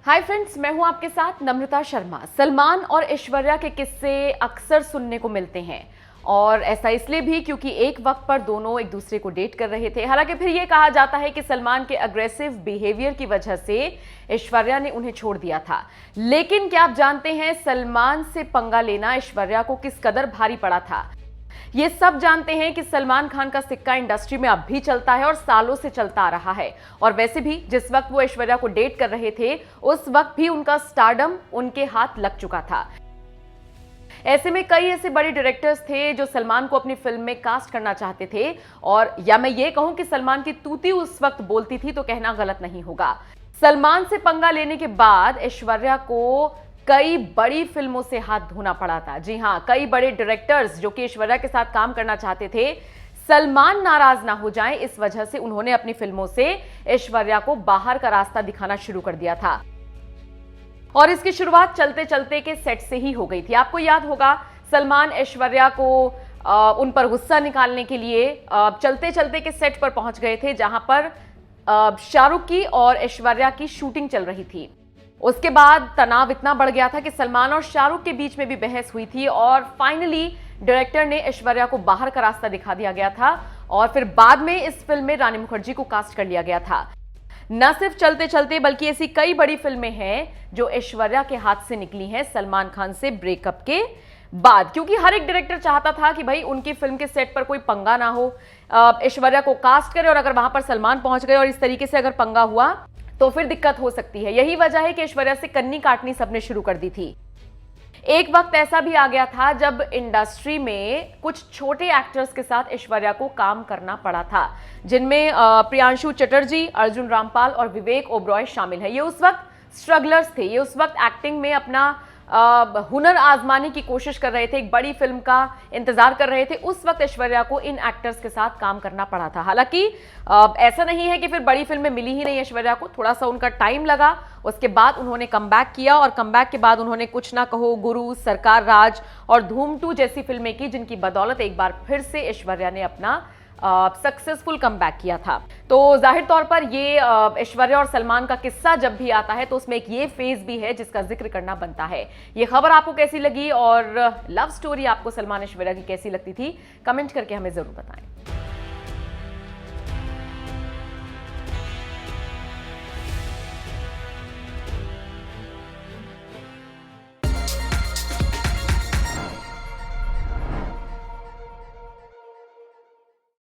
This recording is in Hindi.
हाय फ्रेंड्स, मैं हूं आपके साथ नम्रता शर्मा। सलमान और ऐश्वर्या के किस्से अक्सर सुनने को मिलते हैं और ऐसा इसलिए भी क्योंकि एक वक्त पर दोनों एक दूसरे को डेट कर रहे थे। हालांकि फिर यह कहा जाता है कि सलमान के अग्रेसिव बिहेवियर की वजह से ऐश्वर्या ने उन्हें छोड़ दिया था। लेकिन क्या आप जानते हैं सलमान से पंगा लेना ऐश्वर्या को किस कदर भारी पड़ा था? ये सब जानते हैं कि सलमान खान का सिक्का इंडस्ट्री में अब भी चलता है और सालों से चलता आ रहा है। और वैसे भी जिस वक्त वो ऐश्वर्या को डेट कर रहे थे उस वक्त भी उनका स्टारडम उनके हाथ लग चुका था। ऐसे में कई ऐसे बड़े डायरेक्टर्स थे जो सलमान को अपनी फिल्म में कास्ट करना चाहते थे, और या मैं ये कहूं कि सलमान की तूती उस वक्त बोलती थी तो कहना गलत नहीं होगा। सलमान से पंगा लेने के बाद ऐश्वर्या को कई बड़ी फिल्मों से हाथ धोना पड़ा था। जी हां, कई बड़े डायरेक्टर्स जो कि ऐश्वर्या के साथ काम करना चाहते थे, सलमान नाराज ना हो जाए इस वजह से उन्होंने अपनी फिल्मों से ऐश्वर्या को बाहर का रास्ता दिखाना शुरू कर दिया था। और इसकी शुरुआत चलते चलते के सेट से ही हो गई थी। आपको याद होगा सलमान ऐश्वर्या को उन पर गुस्सा निकालने के लिए चलते चलते के सेट पर पहुंच गए थे जहां पर शाहरुख की और ऐश्वर्या की शूटिंग चल रही थी। उसके बाद तनाव इतना बढ़ गया था कि सलमान और शाहरुख के बीच में भी बहस हुई थी और फाइनली डायरेक्टर ने ऐश्वर्या को बाहर का रास्ता दिखा दिया गया था और फिर बाद में इस फिल्म में रानी मुखर्जी को कास्ट कर लिया गया था। न सिर्फ चलते चलते बल्कि ऐसी कई बड़ी फिल्में हैं जो ऐश्वर्या के हाथ से निकली हैं सलमान खान से ब्रेकअप के बाद, क्योंकि हर एक डायरेक्टर चाहता था कि भाई उनकी फिल्म के सेट पर कोई पंगा ना हो, ऐश्वर्या को कास्ट करे और अगर वहां पर सलमान पहुंच गए और इस तरीके से अगर पंगा हुआ तो फिर दिक्कत हो सकती है। यही वजह है कि ऐश्वर्या से कन्नी काटनी सबने शुरू कर दी थी। एक वक्त ऐसा भी आ गया था जब इंडस्ट्री में कुछ छोटे एक्टर्स के साथ ऐश्वर्या को काम करना पड़ा था, जिनमें प्रियांशु चटर्जी, अर्जुन रामपाल और विवेक ओबरॉय शामिल है। ये उस वक्त स्ट्रगलर्स थे, ये उस वक्त एक्टिंग में अपना हुनर आजमाने की कोशिश कर रहे थे, एक बड़ी फिल्म का इंतजार कर रहे थे। उस वक्त ऐश्वर्या को इन एक्टर्स के साथ काम करना पड़ा था। हालांकि ऐसा नहीं है कि फिर बड़ी फिल्में मिली ही नहीं ऐश्वर्या को, थोड़ा सा उनका टाइम लगा। उसके बाद उन्होंने कमबैक किया और कमबैक के बाद उन्होंने कुछ ना कहो, गुरु, सरकार राज और धूम 2 जैसी फिल्में की, जिनकी बदौलत एक बार फिर से ऐश्वर्या ने अपना सक्सेसफुल कमबैक किया था। तो जाहिर तौर पर ये ऐश्वर्या और सलमान का किस्सा जब भी आता है तो उसमें एक ये फेज भी है जिसका जिक्र करना बनता है। ये खबर आपको कैसी लगी और लव स्टोरी आपको सलमान ऐश्वर्या की कैसी लगती थी, कमेंट करके हमें जरूर बताएं।